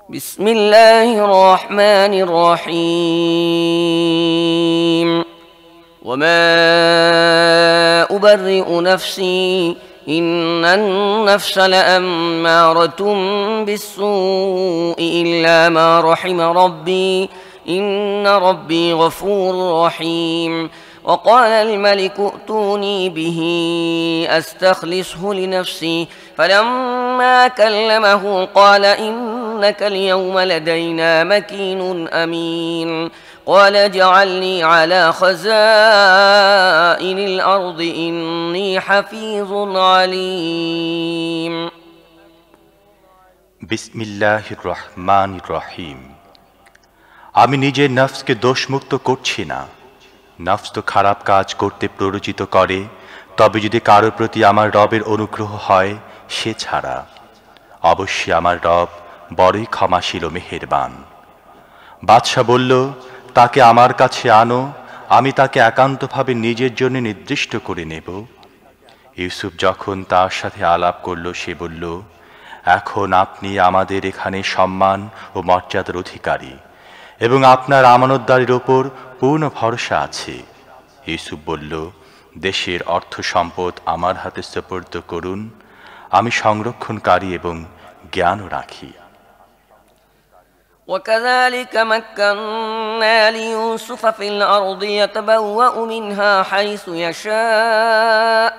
بسم الله الرحمن الرحيم وما أبرئ نفسي إن النفس لأمارة بالسوء إلا ما رحم ربي إن ربي غفور رحيم وقال الملك ائتوني به أستخلصه لنفسي فلما كلمه قال إنك اليوم لدينا مكين أمين قال اجعلني على خزائن الأرض إني حفيظ عليم বিসমিল্লাহির রহমানির রহিম। আমি নিজের নফসকে দোষমুক্ত করছি না। নফস তো খারাপ কাজ করতে প্ররোচিত করে, তবে যদি কারো প্রতি আমার রবের অনুগ্রহ হয় সে ছাড়া। অবশ্যই আমার রব বড়ই ক্ষমাশীল ও মেহেরবান। বাদশা বলল, তাকে আমার কাছে আনো, আমি তাকে একান্তভাবে নিজের জন্য নির্দিষ্ট করে নেব। ইউসুফ যখন তার সাথে আলাপ করল, সে বলল, এখন আপনি আমাদের এখানে সম্মান ও মর্যাদার অধিকারী এবং আপনার আমানতদারির ওপর পূর্ণ ভরসা আছে। ইউসুফ বলল, দেশের অর্থ সম্পদ আমার হাতে সুপর্দ করুন, আমি সংরক্ষণকারী এবং জ্ঞানও রাখি। وكذلك مكنا ليوسف في الأرض يتبوأ منها حيث يشاء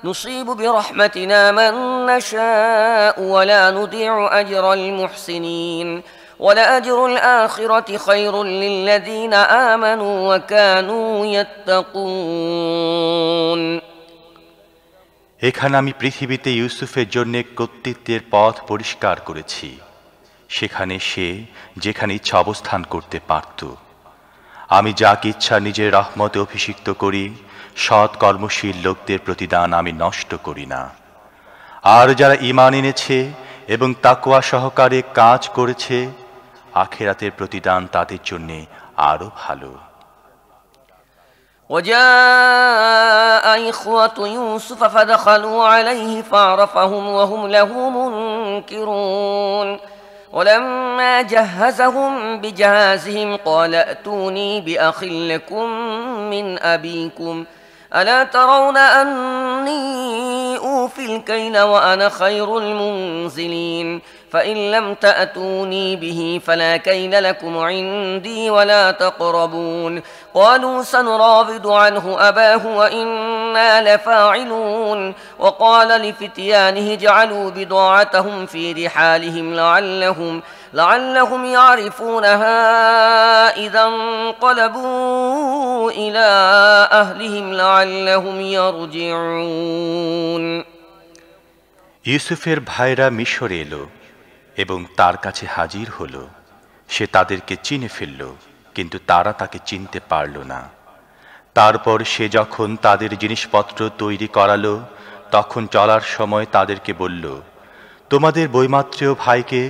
نصيب برحمتنا من نشاء ولا نضيع أجر المحسنين ولأجر الآخرة خير للذين آمنوا وكانوا يتقون। এখানে আমি পৃথিবীতে ইউসুফের জন্য কর্তৃত্বের পথ পরিষ্কার করেছি। সেখানে সে যেখানে ইচ্ছা অবস্থান করতে পারত। আমি যাকে ইচ্ছা নিজের রহমতে অভিষিক্ত করি, সৎ কর্মশীল লোকদের প্রতিদান আমি নষ্ট করি না। আর যারা ঈমান এনেছে এবং তাকওয়া সহকারে কাজ করেছে, আখিরাতের প্রতিদান তাদের জন্য আরো ভালো। وجاء إخوة يوسف فدخلوا عليه فعرفهم وهم له منكرون ولما جهزهم بجهازهم قال ائتوني بأخ لكم من أبيكم ألا ترون أني أوفي الكيل وأنا خير المنزلين فإن لم تأتوني به فلا كيل لكم عندي ولا تقربون قالوا سنراود عنه أباه وإنا لفاعلون وقال لفتيانه اجعلوا بضاعتهم في رحالهم لعلهم يعرفونها إذا انقلبوا إلى أهلهم لعلهم يرجعون। ইউসুফের ভাইরা মিশরে এলো এবং তার কাছে হাজির হলো। সে তাদেরকে চিনে ফেলল, কিন্তু তারা তাকে চিনতে পারল না। তারপর সে যখন তাদের জিনিসপত্র তৈরি করালো, তখন চলার সময় তাদেরকে বলল, তোমাদের বৈমাত্রেয় ভাইকে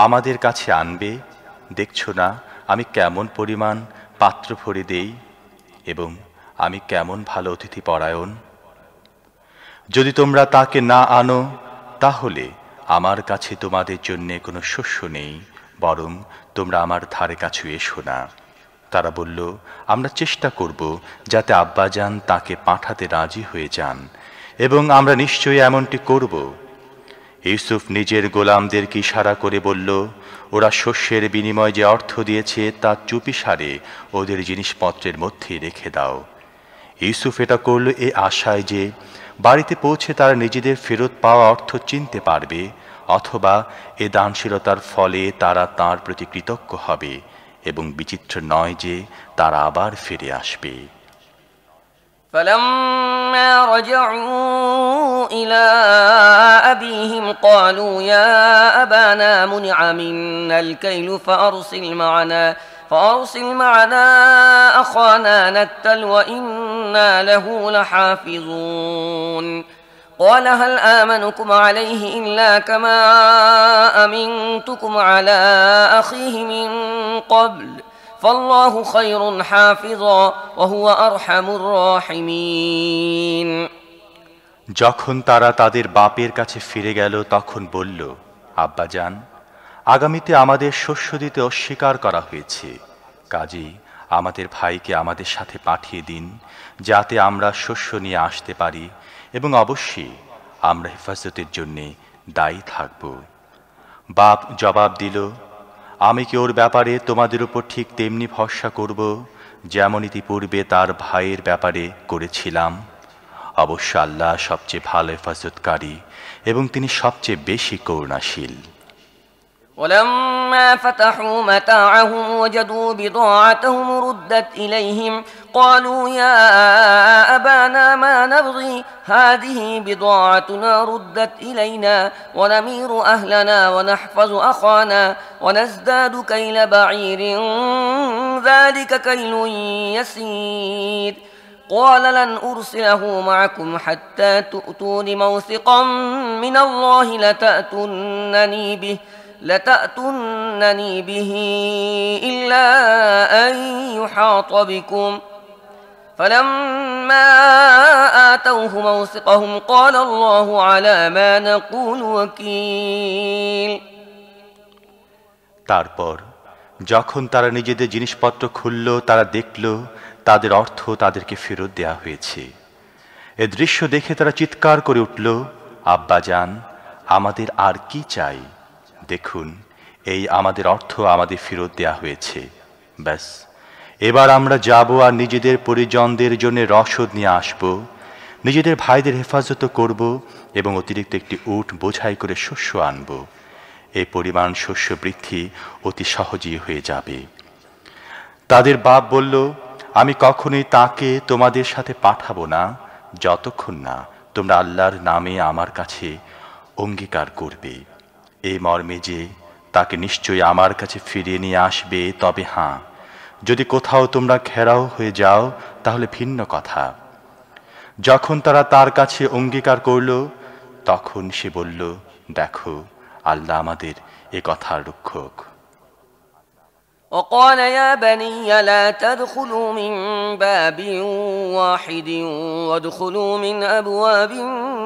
আমাদের কাছে আনবে। দেখছো না আমি কেমন পরিমাণ পাত্র ভরে দেই এবং আমি কেমন ভালো অতিথি পরায়ণ। যদি তোমরা তাকে না আনো, তাহলে আমার কাছে তোমাদের জন্য কোনো শস্য নেই, বরং তোমরা আমার ধারে কাছে এসো না। তারা বলল, আমরা চেষ্টা করব যাতে আব্বাজান তাকে পাঠাতে রাজি হয়ে যান, এবং আমরা নিশ্চয়ই এমনটি করব। ইউসুফ নিজের গোলামদেরকে ইশারা করে বলল, ওরা শস্যের বিনিময়ে যে অর্থ দিয়েছে তা চুপিসারে ওদের জিনিসপত্রের মধ্যেই রেখে দাও। ইউসুফ এটা করল এ আশায় যে বাড়িতে পৌঁছে তারা নিজেদের ফেরত পাওয়া অর্থ চিনতে পারবে, অথবা এ দানশীলতার ফলে তারা তাঁর প্রতি কৃতজ্ঞ হবে, এবং বিচিত্র নয় যে তারা আবার ফিরে আসবে। فلما رجعوا إلى أبيهم قالوا يا أبانا منع منا الكيل فأرسل معنا أخانا نكتل وإنا له لحافظون قال هل آمنكم عليه إلا كما أمنتكم على أخيه من قبل فالله خير حافظا وهو أرحم الراحمين। যখন তারা তাদের বাপের কাছে ফিরে গেল, তখন বলল, আব্বাজান, আগামীতে আমাদের শস্য দিতে অস্বীকার করা হয়েছে, কাজেই আমাদের ভাইকে আমাদের সাথে পাঠিয়ে দিন, যাতে আমরা শস্য নিয়ে আসতে পারি, এবং অবশ্যই আমরা হেফাজতের জন্যে দায়ী থাকব। বাপ জবাব দিল, আমি কি ওর ব্যাপারে তোমাদের উপর ঠিক তেমনি ভরসা করব যেমন ইতিপূর্বে তার ভাইয়ের ব্যাপারে করেছিলাম? অবশ্য আল্লাহ সবচেয়ে ভালো হেফাজতকারী এবং তিনি সবচেয়ে বেশি করুণাশীল। ولما فتحوا متاعهم وجدوا بضاعتهم ردت إليهم قالوا يا أبانا ما نبغي هذه بضاعتنا ردت إلينا ونمير أهلنا ونحفظ أخانا ونزداد كيل بعير ذلك كيل يسير قال لن أرسله معكم حتى تؤتون موثقا من الله لتأتونني به إلا أن يحاط بكم فلما آتوه موثقهم قال الله على ما نقول وكيل। তারপর যখন তারা নিজেদের জিনিসপত্র খুলল, তারা দেখল তাদের অর্থ তাদেরকে ফেরত দেয়া হয়েছে। এ দৃশ্য দেখে তারা চিৎকার করে উঠল, আব্বাজান, আমাদের আর কি চাই? দেখুন, এই আমাদের অর্থ আমাদের ফেরত দেয়া হয়েছে। ব্যাস, এবার আমরা যাব আর নিজেদের পরিজনদের জন্য রসদ নিয়ে আসব, নিজেদের ভাইদের হেফাজত করব এবং অতিরিক্ত একটি উট বোঝাই করে শস্য আনব। এই পরিমাণ শস্য বৃদ্ধি অতি সহজেই হয়ে যাবে। তাদের বাপ বলল, আমি কখনোই তাকে তোমাদের সাথে পাঠাবো না যতক্ষণ না তোমরা আল্লাহর নামে আমার কাছে অঙ্গীকার করবে, এই মর্মে যে তাকে নিশ্চয়ই আমার কাছে ফিরিয়ে নিয়ে আসবে। তবে হ্যাঁ, যদি কোথাও তোমরা ঘেরাও হয়ে যাও তাহলে ভিন্ন কথা। যখন তারা তার কাছে অঙ্গীকার করল, তখন সে বলল, দেখো, আল্লাহ আমাদের এ কথার রক্ষক। وقال يا بني لا تدخلوا من باب واحد وادخلوا من أبواب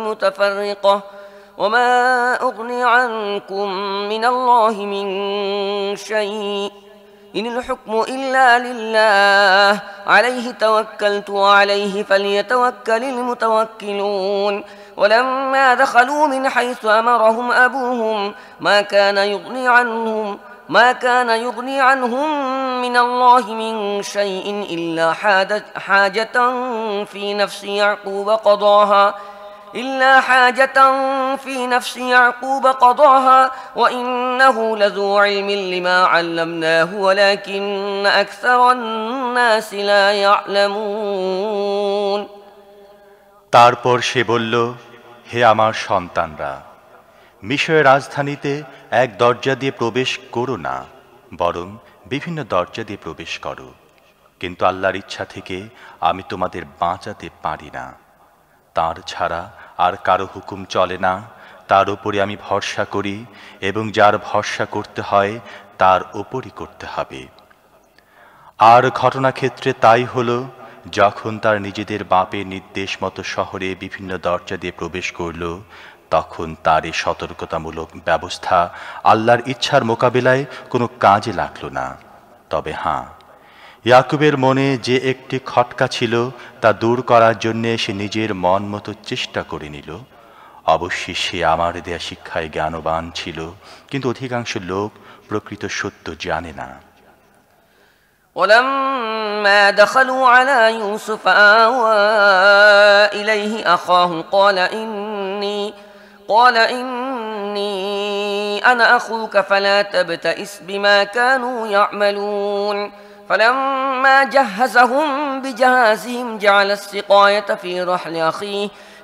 متفرقة وما أغني عنكم من الله من شيء إن الحكم إلا لله عليه توكلت وعليه فليتوكل المتوكلون ولما دخلوا من حيث أمرهم أبوهم ما كان يغني عنهم من الله من شيء إلا حاجة في نفس يعقوب قضاها وإنه لذو علم لما علمناه ولكن أكثر الناس لا يعلمون। তারপর সে বলল, হে আমার সন্তানরা, মিশরের রাজধানীতে এক দরজা দিয়ে প্রবেশ করো না, বরং বিভিন্ন দরজা দিয়ে প্রবেশ করো, কিন্তু আল্লাহর ইচ্ছা থেকে আমি তোমাদের বাঁচাতে পারি না। তার ছাড়া আর কারো হুকুম চলে না, তার উপরে আমি ভরসা করি এবং যার ভরসা করতে হয় তার উপরই করতে হবে। আর ঘটনাক্ষেত্রে তাই হলো, যখন তার নিজেদের বাপের নির্দেশ মতো শহরে বিভিন্ন দরজা দিয়ে প্রবেশ করল, তখন তার এই সতর্কতামূলক ব্যবস্থা আল্লাহর ইচ্ছার মোকাবিলায় কোনো কাজে লাগল না। তবে হ্যাঁ, ইয়াকুবের মনে যে একটি খটকা ছিল তা দূর করার জন্যে সে নিজের মন মতো চেষ্টা করে নিল। অবশ্যই সে আমার দেয়া শিক্ষায় জ্ঞানবান ছিল, কিন্তু অধিকাংশ লোক প্রকৃত সত্য জানে না। ولما دخلوا على يوسف آوى إليه أخاه قال إني أنا أخوك فلا تبتئس بما كانوا يعملون فلما جهزهم بجهازهم جعل السقاية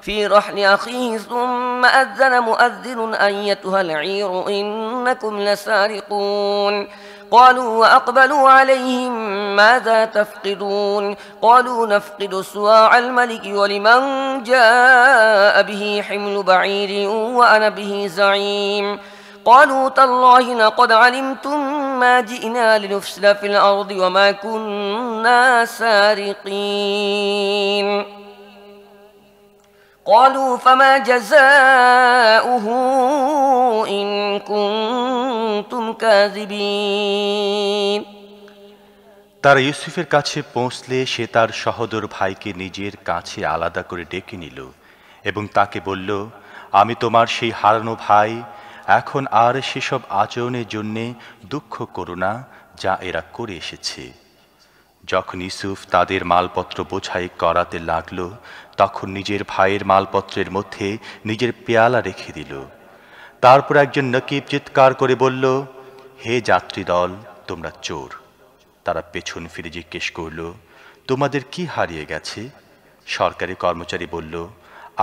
في رحل أخيه ثم أذن مؤذن أيتها العير إنكم لسارقون قالوا وأقبلوا عليهم ماذا تفقدون قالوا نفقد سواع الملك ولمن جاء به حمل بعير وأنا به زعيم قالوا تالله لقد علمتم ما جئنا لنفسد في الأرض وما كنا سارقين قالوا فما جزاؤه إن كنتم كاذبين তারা ইউসুফের কাছে পৌঁছলে সে তার সহোদর ভাইকে নিজের কাছে আলাদা করে ডেকে নিল এবং তাকে বলল, আমি তোমার সেই হারানো ভাই। এখন আর সেসব আচরণের জন্যে দুঃখ করো না যা এরা করে এসেছে। যখন ইউসুফ তাদের মালপত্র বোঝাই করাতে লাগল, তখন নিজের ভাইয়ের মালপত্রের মধ্যে নিজের পেয়ালা রেখে দিল। তারপর একজন নকিব চিৎকার করে বলল, হে যাত্রী দল, তোমরা চোর। তারা পেছন ফিরে জিজ্ঞেস করল, তোমাদের কি হারিয়ে গেছে? সরকারি কর্মচারী বলল,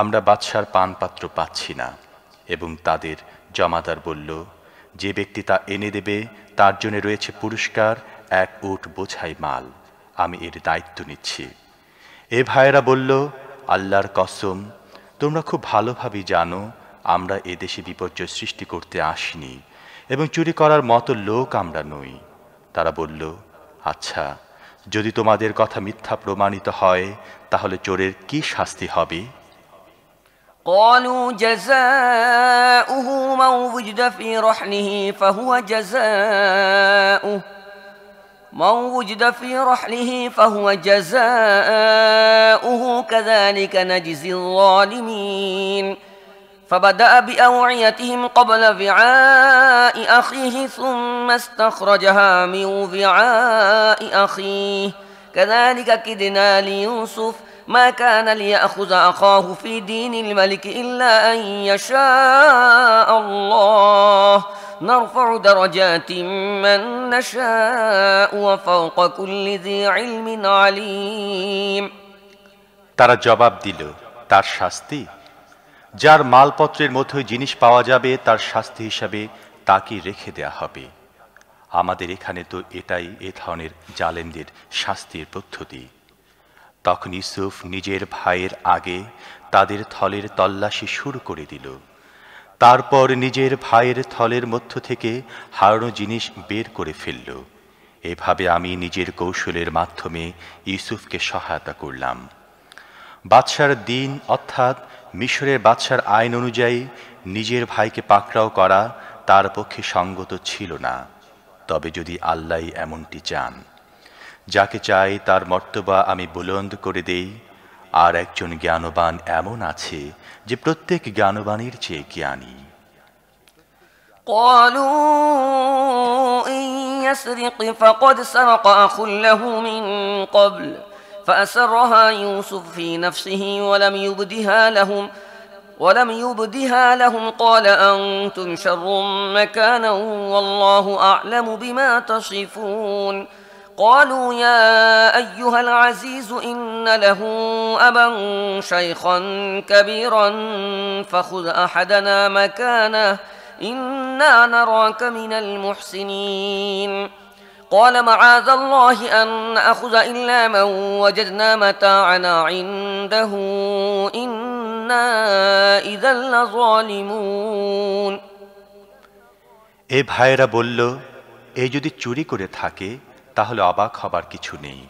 আমরা বাদশার পানপাত্র পাচ্ছি না। এবং তাদের জমাদার বলল, যে ব্যক্তি তা এনে দেবে তার জন্য রয়েছে পুরস্কার, 1 উট বোঝাই মাল। আমি এর দায়িত্ব নিচ্ছি। এ ভাইয়েরা বলল, আল্লাহর কসম, তোমরা খুব ভালোভাবেই জানো আমরা এদেশে বিপর্যয় সৃষ্টি করতে আসিনি এবং চুরি করার মতো লোক আমরা নই। তারা বলল, আচ্ছা, যদি তোমাদের কথা মিথ্যা প্রমাণিত হয় তাহলে চোরের কি শাস্তি হবে? قالوا جزاؤه من وجد في رحله فهو جزاؤه كذلك نجزي الظالمين فبدأ بأوعيتهم قبل وعاء أخيه ثم استخرجها من وعاء أخيه كذلك كدنا ليوسف ما كان ليأخذ أخاه في دين الملك إلا أن يشاء الله نرفع درجات من نشاء وفوق كل ذي علم عليم তারা জবাব দিল, তার শাস্তি? যার মালপত্রের মধ্যে জিনিস পাওয়া যাবে তার শাস্তি হিসাবে তাকে রেখে দেয়া হবে। আমাদের এখানে তো এটাই এ ধরনের জালেমদের শাস্তির পদ্ধতি। তখন ইউসুফ নিজের ভাইয়ের আগে তাদের থলের তল্লাশি শুরু করে দিল। তারপর নিজের ভাইয়ের থলের মধ্য থেকে হারানো জিনিস বের করে ফেলল। এভাবে আমি নিজের কৌশলের মাধ্যমে ইউসুফকে সহায়তা করলাম। বাদশার দিন অর্থাৎ মিশরের বাদশার আইন অনুযায়ী নিজের ভাইকে পাকড়াও করা তার পক্ষে সঙ্গত ছিল না। তবে যদি আল্লাহ এমনটি চান, যাকে চাই তার মর্তবা আমি বুলন্দ করে দেই। আর একজন জ্ঞানবান এমন আছে যে প্রত্যেক জ্ঞানবানের চেয়ে জ্ঞানী। قالوا إن يسرق فقد سرق أخ له من قبل فأسرها يوسف في نفسه ولم يبدها لهم قال أنتم شر مكانا والله أعلم بما تصفون قالوا يا أيها العزيز إن له أبا شيخا كبيرا فخذ أحدنا مكانه إنا نراك من المحسنين قال معاذ الله أن نأخذ إلا من وجدنا متاعنا عنده إنا إذا لظالمون এ ভাইয়েরা বলল, এ যদি চুরি করে থাকে তাহলে অবাক হবার কিছু নেই,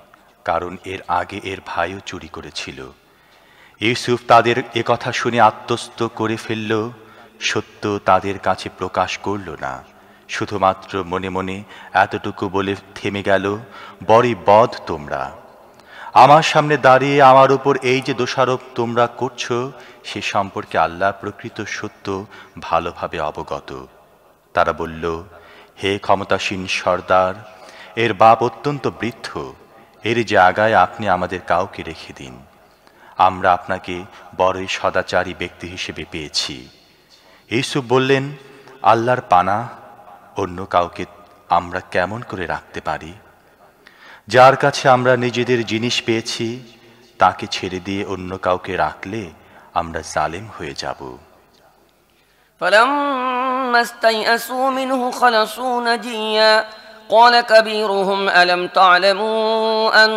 কারণ এর আগে এর ভাইও চুরি করেছিল। ইউসুফ তাদের এ কথা শুনে আত্মস্থ করে ফেলল। সত্য তাদের কাছে প্রকাশ করল না, শুধুমাত্র মনে মনে এতটুকু বলে থেমে গেল, বড়ই বদ তোমরা। আমার সামনে দাঁড়িয়ে আমার উপর এই যে দোষারোপ তোমরা করছো, সে সম্পর্কে আল্লাহ প্রকৃত সত্য ভালোভাবে অবগত। তারা বলল, হে ক্ষমতাসীন সর্দার, এর বাপ অত্যন্ত বৃদ্ধ, এর জায়গায় আপনি আমাদের কাউকে রেখে দিন। আমরা আপনাকে বড়ই সদাচারী ব্যক্তি হিসেবে পেয়েছি। ইউসুফ বললেন, আল্লাহর পানা, অন্য কাউকে আমরা কেমন করে রাখতে পারি? যার কাছে আমরা নিজেদের জিনিস পেয়েছি তাকে ছেড়ে দিয়ে অন্য কাউকে রাখলে আমরা জালেম হয়ে যাব। فلما استيئسوا منه خلصوا نجيا قال كبيرهم ألم تعلموا أن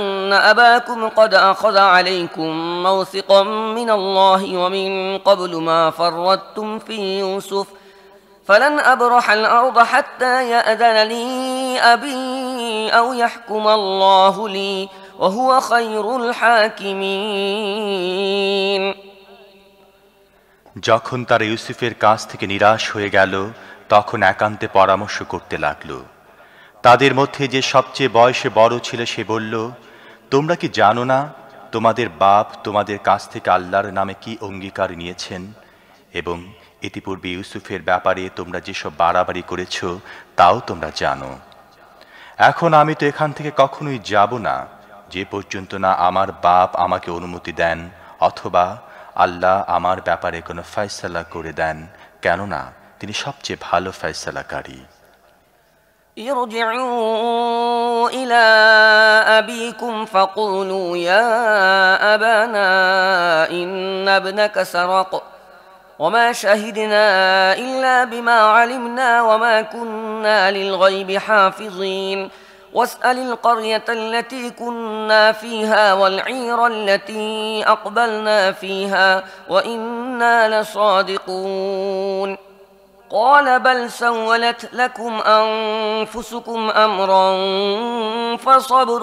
أباكم قد أخذ عليكم موثقا من الله ومن قبل ما فرطتم في يوسف فلن أبرح الأرض حتى يأذن لي أبي أو يحكم الله لي وهو خير الحاكمين যখন তারা ইউসুফের কাছ থেকে নিরাশ হয়ে গেল, তখন একান্তে পরামর্শ করতে লাগল। তাদের মধ্যে যে সবচেয়ে বয়সে বড় ছিল সে বলল, তোমরা কি জানো না তোমাদের বাপ তোমাদের কাছ থেকে আল্লাহর নামে কি অঙ্গীকার নিয়েছেন, এবং ইতিপূর্বে ইউসুফের ব্যাপারে তোমরা যেসব বাড়াবাড়ি করেছ তাও তোমরা জানো। এখন আমি তো এখান থেকে কখনোই যাব না যে পর্যন্ত না আমার বাপ আমাকে অনুমতি দেন অথবা আল্লাহ আমার ব্যাপারে কোনো ফয়সালা করে দেন, কেননা তিনি সবচেয়ে ভালো ফয়সালাকারী। ارجعوا إلى أبيكم فقولوا يا أبانا إن ابنك سرق وما شهدنا إلا بما علمنا وما كنا للغيب حافظين واسأل القرية التي كنا فيها والعير التي أقبلنا فيها وإنا لصادقون قال بل سولت لكم أنفسكم أمرا فصبر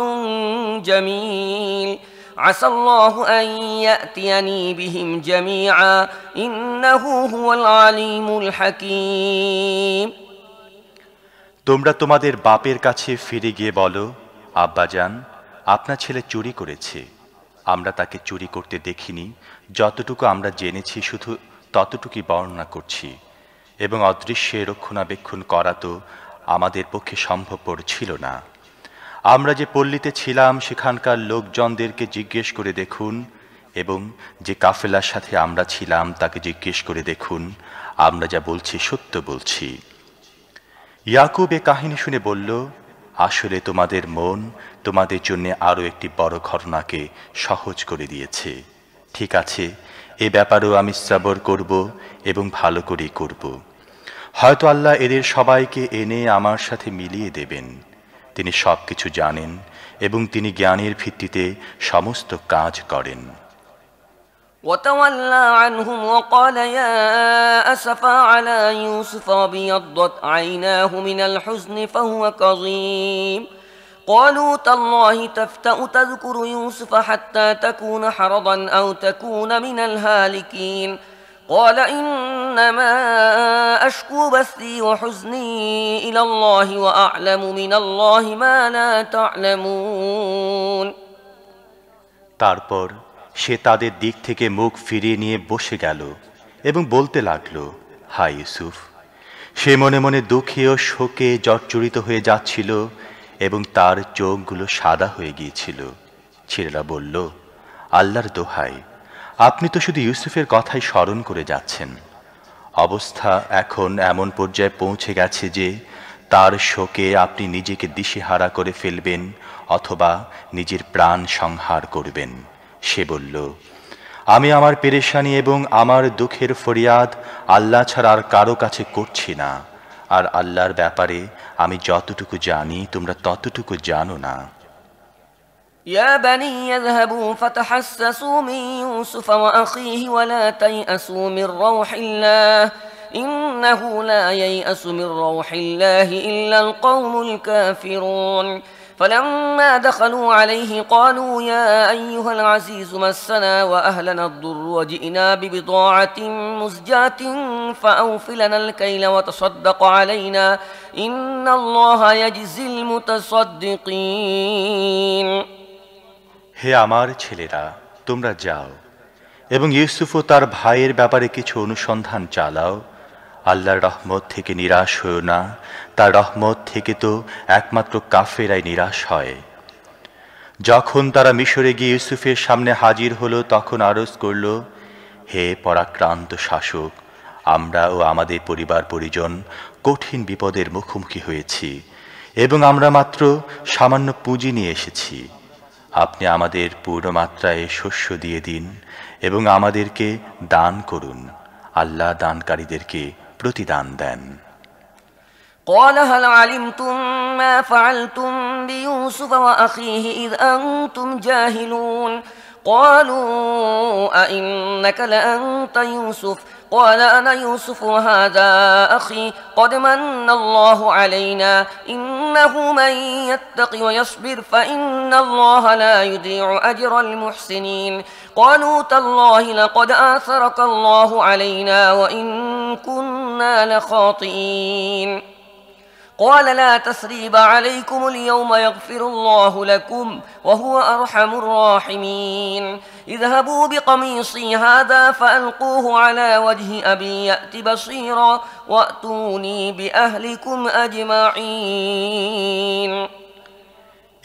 جميل عسى الله أن يأتيني بهم جميعا إنه هو العليم الحكيم। তোমরা তোমাদের বাপের কাছে ফিরে গিয়ে বলো, আব্বাজান, আপনার ছেলে চুরি করেছে। আমরা তাকে চুরি করতে দেখিনি, যতটুকু আমরা জেনেছি শুধু ততটুকুই বর্ণনা করছি, এবং অদৃশ্যে রক্ষণাবেক্ষণ করা তো আমাদের পক্ষে সম্ভবপর ছিল না। আমরা যে পল্লীতে ছিলাম সেখানকার লোকজনদেরকে জিজ্ঞেস করে দেখুন, এবং যে কাফেলার সাথে আমরা ছিলাম তাকে জিজ্ঞেস করে দেখুন, আমরা যা বলছি সত্য বলছি। ইয়াকুব এ কাহিনী শুনে বলল, আসলে তোমাদের মন তোমাদের জন্য আরও একটি বড় ঘটনাকে সহজ করে দিয়েছে। ঠিক আছে, এ ব্যাপারেও আমি সবর করব এবং ভালো করেই করব। হয়তো আল্লাহ এদের সবাইকে এনে আমার সাথে মিলিয়ে দেবেন। তিনি সব কিছু জানেন এবং তিনি জ্ঞানের ভিত্তিতে সমস্ত কাজ করেন। وتولى عنهم وقال يا أسفا على يوسف وابيضت عيناه من الحزن فهو كظيم قالوا تالله تفتأ تذكر يوسف حتى تكون حرضا أو تكون من الهالكين قال إنما أشكو بثي وحزني إلى الله وأعلم من الله ما لا تعلمون। তারপর সে তাদের দিক থেকে মুখ ফিরিয়ে নিয়ে বসে গেল এবং বলতে লাগল, হায় ইউসুফ। সে মনে মনে দুঃখে ও শোকে জর্জরিত হয়ে যাচ্ছিল এবং তার চোখগুলো সাদা হয়ে গিয়েছিল। ছেলেরা বলল, আল্লাহর দোহাই, আপনি তো শুধু ইউসুফের কথাই স্মরণ করে যাচ্ছেন। অবস্থা এখন এমন পর্যায়ে পৌঁছে গেছে যে তার শোকে আপনি নিজেকে দিশেহারা করে ফেলবেন অথবা নিজের প্রাণ সংহার করবেন। সে বলল, আমি আমার পেরেশানি এবং আমার দুঃখের ফরিয়াদ আল্লাহ ছাড়া আর কারো কাছে করছি না, আর আল্লাহর ব্যাপারে আমি যতটুকু জানি তোমরা ততটুকু জানো না। يا بني يذهبوا فتحسسوا من يوسف وأخيه ولا تيأسوا من روح الله إنه لا ييأس من روح الله إلا القوم الكافرون فلما دخلوا عليه قالوا يا أيها العزيز مسنا وأهلنا الضر وجئنا ببضاعة مزجاة فأوف لنا الكيل وتصدق علينا إن الله يجزي المتصدقين। হে আমার ছেলেরা, তোমরা যাও এবং ইউসুফ ও তার ভাইয়ের ব্যাপারে কিছু অনুসন্ধান চালাও। আল্লাহর রহমত থেকে নিরাশ হও না, তার রহমত থেকে তো একমাত্র কাফেরাই নিরাশ হয়। যখন তারা মিশরে গিয়ে ইউসুফের সামনে হাজির হলো তখন আরজ করল, হে পরাক্রান্ত শাসক, আমরা ও আমাদের পরিবার পরিজন কঠিন বিপদের মুখোমুখি হয়েছি এবং আমরা মাত্র সামান্য পুঁজি নিয়ে এসেছি। আপনি আমাদের পূর্ণমাত্রায় শস্য দিয়ে দিন এবং আমাদেরকে দান করুন। আল্লাহ দানকারীদেরকে প্রতিদান দেন। قال هل علمتم ما فعلتم بيوسف وأخيه إذ أنتم جاهلون قالوا أئنك لأنت يوسف قال أنا يوسف وهذا أخي قد من الله علينا إنه من يتق ويصبر فإن الله لا يضيع أجر المحسنين قالوا تالله لقد آثرك الله علينا وإن كنا لخاطئين قال لا تثريب عليكم اليوم يغفر الله لكم وهو أرحم الراحمين اذهبوا بقميصي هذا فألقوه على وجه أبي يأت بصيرا وأتوني بأهلكم أجمعين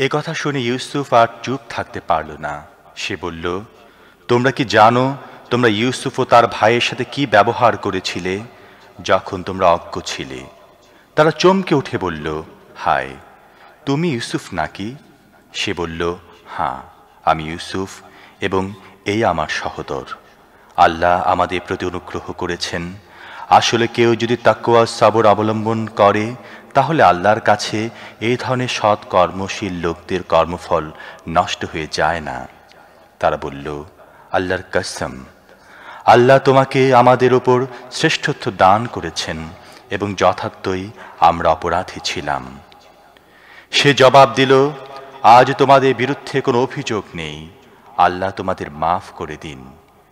এ কথা শুনে ইউসুফ আর চুপ থাকতে পারল না। সে বলল, তোমরা কি জানো তোমরা ইউসুফ ও তার ভাইয়ের সাথে কি ব্যবহার করেছিলে যখন তোমরা অজ্ঞ ছিলে? তারা চমকে উঠে বলল, হায়, তুমি ইউসুফ নাকি? সে বলল, হ্যাঁ, আমি ইউসুফ এবং এই আমার সহোদর। আল্লাহ আমাদের প্রতি অনুগ্রহ করেছেন। আসলে কেউ যদি তাকওয়া সবর অবলম্বন করে তাহলে আল্লাহর কাছে এই ধরনের সৎ কর্মশীল লোকদের কর্মফল নষ্ট হয়ে যায় না। তারা বলল, আল্লাহর কসম, আল্লাহ তোমাকে আমাদের ওপর শ্রেষ্ঠত্ব দান করেছেন এবং যথার্থই আমরা অপরাধী ছিলাম। সে জবাব দিল, আজ তোমাদের বিরুদ্ধে কোনো অভিযোগ নেই। আল্লাহ তোমাদের মাফ করে দিন,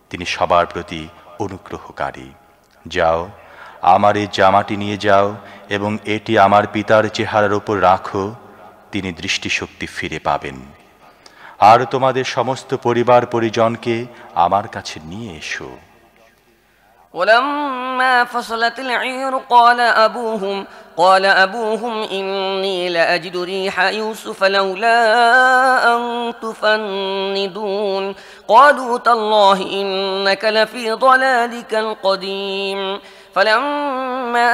তিনি সবার প্রতি অনুগ্রহকারী। যাও, আমার এই জামাটি নিয়ে যাও এবং এটি আমার পিতার চেহারার উপর রাখো, তিনি দৃষ্টিশক্তি ফিরে পাবেন। আর তোমাদের সমস্ত পরিবার পরিজনকে আমার কাছে নিয়ে এসো। ولما فصلت العير قال أبوهم إني لأجد ريح يوسف لولا أن تفندون قالوا تالله إنك لفي ضلالك القديم فلما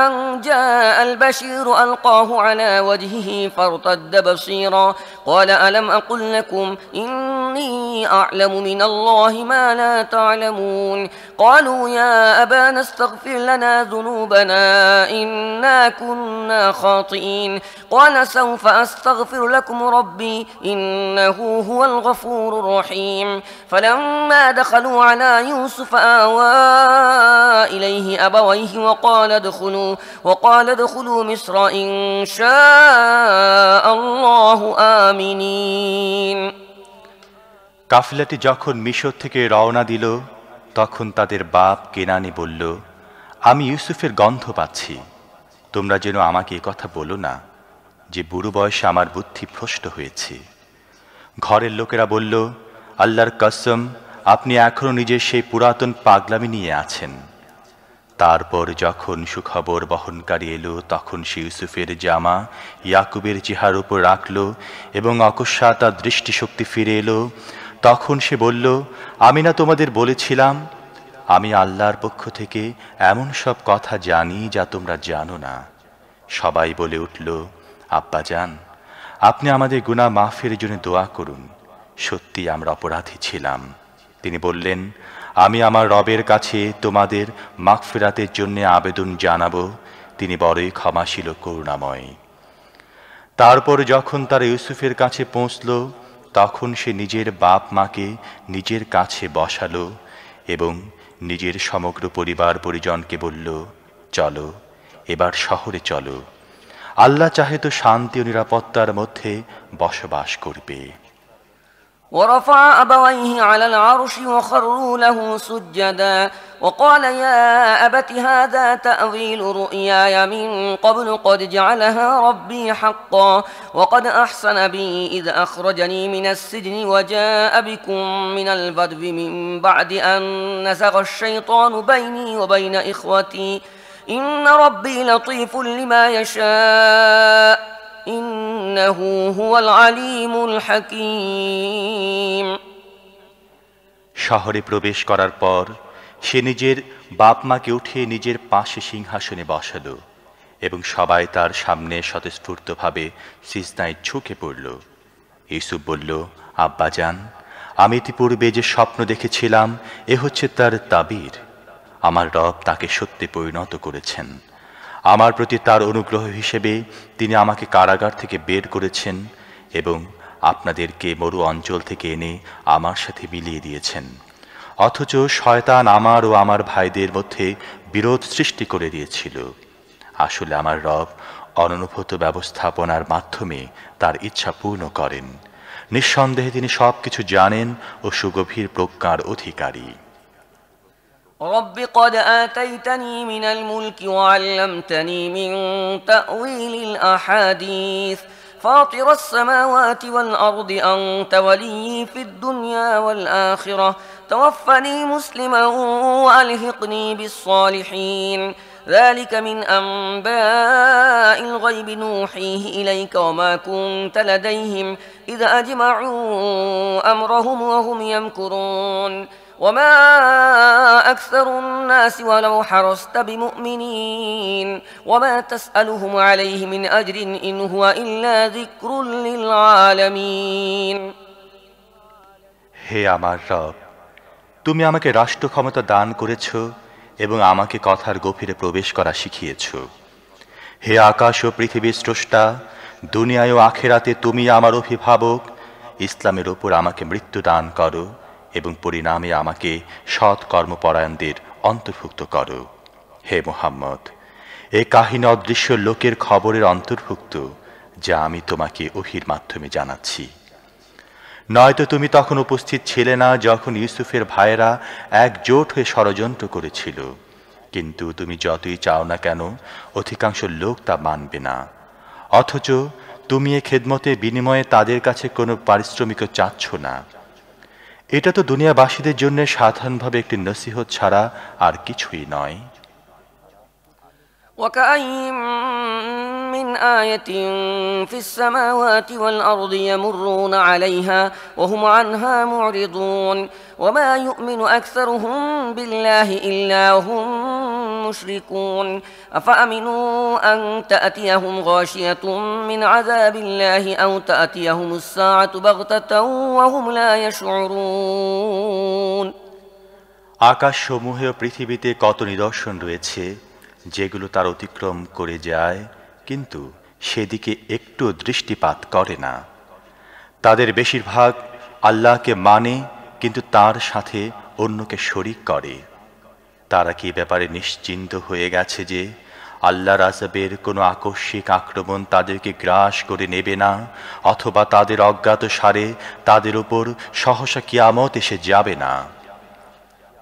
أن جاء البشير ألقاه على وجهه فارتد بصيرا قال ألم أقل لكم إني أعلم من الله ما لا تعلمون قالوا يا أبانا استغفر لنا ذنوبنا إنا كنا خاطئين قال سوف أستغفر لكم ربي إنه هو الغفور الرحيم فلما دخلوا على يوسف آوى إليه أبويه وقال ادخلوا مصر إن شاء الله آمنين কাফিলাটি যখন মিশর থেকে রওনা দিল তখন তাদের বাপ কেনানি বলল, আমি ইউসুফের গন্ধ পাচ্ছি। তোমরা যেন আমাকে এ কথা বলো না যে বুড়ো বয়সে আমার বুদ্ধি ভ্রষ্ট হয়েছে। ঘরের লোকেরা বলল, আল্লাহর কসম, আপনি এখনো নিজের সেই পুরাতন পাগলামি নিয়ে আছেন। তারপর যখন সুখবর বহনকারী এলো তখন সে ইউসুফের জামা ইয়াকুবের চেহারার উপর রাখল এবং অকস্মাৎ তার দৃষ্টিশক্তি ফিরে এলো। তখন সে বলল, আমি না তোমাদের বলেছিলাম আমি আল্লাহর পক্ষ থেকে এমন সব কথা জানি যা তোমরা জানো না। সবাই বলে উঠল, আব্বাজান, আপনি আমাদের গুনাহ মাফের জন্য দোয়া করুন, সত্যি আমরা অপরাধী ছিলাম। তিনি বললেন, আমি আমার রবের কাছে তোমাদের মাগফিরাতের জন্য আবেদন জানাবো, তিনি বড়ই ক্ষমাশীল ও করুণাময়। তারপর যখন তারা ইউসুফের কাছে পৌঁছল তখন সে নিজের বাপ মাকে নিজের কাছে বসালো এবং নিজের সমগ্র পরিবার পরিজনকে বলল, চলো, এবার শহরে চলো। আল্লাহ চাহে তো শান্তি ও নিরাপত্তার মধ্যে বসবাস করবে। ورفع أبويه على العرش وخروا له سجدا وقال يا أبت هذا تأويل رؤياي من قبل قد جعلها ربي حقا وقد أحسن بي إذ أخرجني من السجن وجاء بكم من البدو من بعد أن نزغ الشيطان بيني وبين إخوتي إن ربي لطيف لما يشاء ইন্নাহু হুয়াল আলিমুল হাকীম। শহরে প্রবেশ করার পর সে নিজের বাপ মাকে উঠিয়ে নিজের পাশে সিংহাসনে বসালো এবং সবাই তার সামনে স্বতঃস্ফূর্তভাবে সিজদায় ঝুঁকে পড়ল। ইউসুফ বলল, আব্বাজান, আমি ইতিপূর্বে যে স্বপ্ন দেখেছিলাম এ হচ্ছে তার তাবির। আমার রব তাকে সত্যে পরিণত করেছেন। আমার প্রতি তার অনুগ্রহ হিসেবে তিনি আমাকে কারাগার থেকে বের করেছেন এবং আপনাদেরকে মরু অঞ্চল থেকে এনে আমার সাথে মিলিয়ে দিয়েছেন। অথচ শয়তান আমার ও আমার ভাইদের মধ্যে বিরোধ সৃষ্টি করে দিয়েছিল। আসলে আমার রব অননুভূত ব্যবস্থাপনার মাধ্যমে তার ইচ্ছা পূর্ণ করেন। নিঃসন্দেহে তিনি সবকিছু জানেন ও সুগভীর প্রজ্ঞার অধিকারী। رب قد آتيتني من الملك وعلمتني من تأويل الأحاديث فاطر السماوات والأرض أنت ولي في الدنيا والآخرة توفني مسلما وألحقني بالصالحين ذلك من أنباء الغيب نوحيه إليك وما كنت لديهم إذا أجمعوا أمرهم وهم يمكرون وما أكثر الناس ولو حرصت بمؤمنين وما تسألهم عليه من أجر إن هو إلا ذكر للعالمين হে আমার রব, তুমি আমাকে রাষ্ট্র ক্ষমতা দান করেছ এবং আমাকে কথার গভীরে প্রবেশ করা শিখিয়েছ। হে আকাশ ও পৃথিবীর স্রষ্টা, দুনিয়ায় ও আখেরাতে তুমি আমার অভিভাবক। ইসলামের ওপর আমাকে মৃত্যু দান করো এবং পরিণামে আমাকে সৎ কর্মপরায়ণদের অন্তর্ভুক্ত করো। হে মুহাম্মদ, এ কাহিনী অদৃশ্য লোকের খবরের অন্তর্ভুক্ত, যা আমি তোমাকে ওহীর মাধ্যমে জানাচ্ছি। নয়তো তুমি তখন উপস্থিত ছিলে না যখন ইউসুফের ভাইয়েরা একজোট হয়ে ষড়যন্ত্র করেছিল, কিন্তু তুমি যতই চাও না কেন অধিকাংশ লোক তা মানবে না। অথচ তুমি এ খেদমতের বিনিময়ে তাদের কাছে কোনো পারিশ্রমিকও চাচ্ছ না। এটা তো দুনিয়াবাসীদের জন্য সাধারণভাবে একটি নসিহত ছাড়া আর কিছুই নয়। وكأين من آية في السماوات والأرض يمرون عليها وهم عنها معرضون وما يؤمن أكثرهم بالله إلا هم مشركون أفأمنوا أن تأتيهم غاشية من عذاب الله أو تأتيهم الساعة بغتة وهم لا يشعرون আকাশসমূহে ও পৃথিবীতে কত নিদর্শন রয়েছে যেগুলো তার অতিক্রম করে যায়, কিন্তু সেদিকে একটু দৃষ্টিপাত করে না। তাদের বেশিরভাগ আল্লাহকে মানে, কিন্তু তার সাথে অন্যকে শরীক করে। তারা কি ব্যাপারে নিশ্চিন্ত হয়ে গেছে যে আল্লাহর আযাবের কোনো আকস্মিক আক্রমণ তাদেরকে গ্রাস করে নেবে না, অথবা তাদের অজ্ঞাত সারে তাদের উপর সহসা কিয়ামত এসে যাবে না?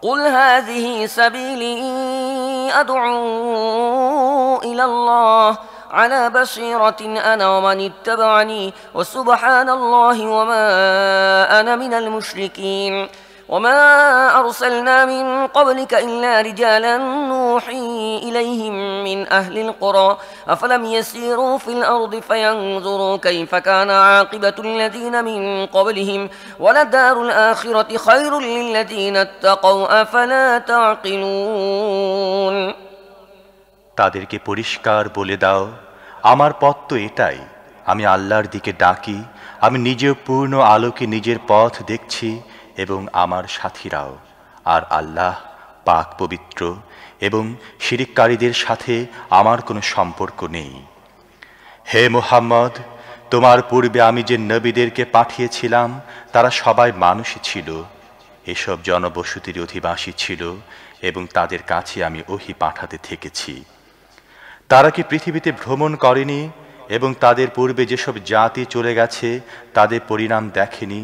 قل هذه سبيلي أدعو إلى الله على بصيرة أنا ومن اتبعني وسبحان الله وما أنا من المشركين وما أرسلنا من قبلك إلا رجالا نوحي إليهم من أهل القرى أفلم يسيروا في الأرض فينظروا كيف كان عاقبة الذين من قبلهم ولدار الآخرة خير للذين اتقوا أفلا تعقلون তাদেরকে পরিষ্কার বলে দাও, আমার পথ তো এটাই, আমি আল্লাহর দিকে ডাকি, আমি নিজেও পূর্ণ আলোকে নিজের পথ দেখছি এবং আমার সাথীরাও, আর আল্লাহ পাক পবিত্র এবং শিরিককারীদের সাথে আমার কোনো সম্পর্ক নেই। হে মুহাম্মদ, তোমার পূর্বে আমি যে নবীদেরকে পাঠিয়েছিলাম তারা সবাই মানুষই ছিল, এসব জনবসতির অধিবাসী ছিল এবং তাদের কাছে আমি ওহী পাঠাতে থেকেছি। তারা কি পৃথিবীতে ভ্রমণ করেনি এবং তাদের পূর্বে যেসব জাতি চলে গেছে তাদের পরিণাম দেখেনি?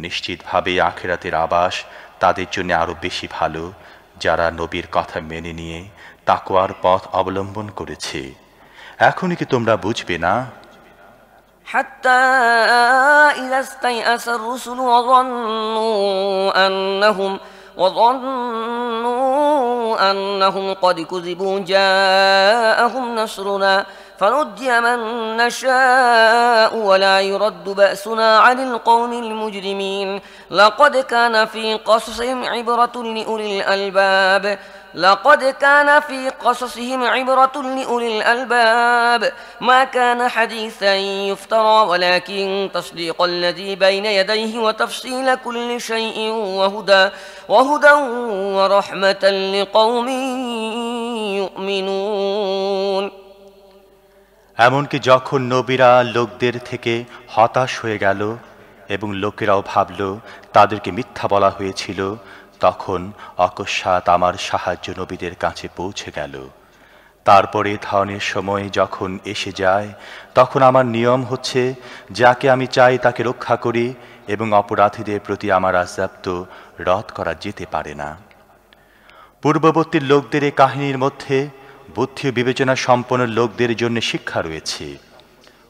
নিশ্চিতভাবে আখিরাতের আবাস তাদের জন্য আরো বেশি ভালো, যারা নবীর কথা মেনে নিয়ে তাকওয়ার পথ অবলম্বন করেছে। এখনই কি তোমরা বুঝবে না? حتى إذا استيأس الرسل وظنوا أنهم قد كذبوا جاءهم نصرنا فنجي من نشاء ولا يرد بأسنا عن القوم المجرمين لقد كان في قصصهم عبرة لأولي الألباب ما كان حديثا يفترى ولكن تصديق الذي بين يديه وتفصيل كل شيء وهدى ورحمة لقوم يؤمنون এমনকি যখন নবীরা লোকদের থেকে হতাশ হয়ে গেল এবং লোকেরাও ভাবল তাদেরকে মিথ্যা বলা হয়েছিল, তখন অকস্মাৎ আমার সাহায্য নবীদের কাছে পৌঁছে গেল। তারপরে ধনের সময় যখন এসে যায় তখন আমার নিয়ম হচ্ছে যাকে আমি চাই তাকে রক্ষা করি এবং অপরাধীদের প্রতি আমার আযাব তো রদ করা যেতে পারে না। পূর্ববর্তী লোকদের এই কাহিনীর মধ্যে বুদ্ধি ও বিবেচনা সম্পন্ন লোকদের জন্য শিক্ষা রয়েছে।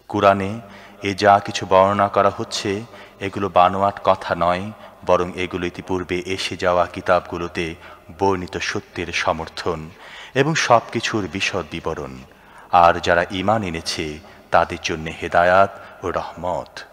কুরআনে এ যা কিছু বর্ণনা করা হচ্ছে এগুলো বানোয়াট কথা নয়, বরং এগুলো ইতিপূর্বে এসে যাওয়া কিতাবগুলোতে বর্ণিত সত্যের সমর্থন এবং সবকিছুর বিশদ বিবরণ। আর যারা ঈমান এনেছে তাদের জন্য হেদায়াত ও রহমত।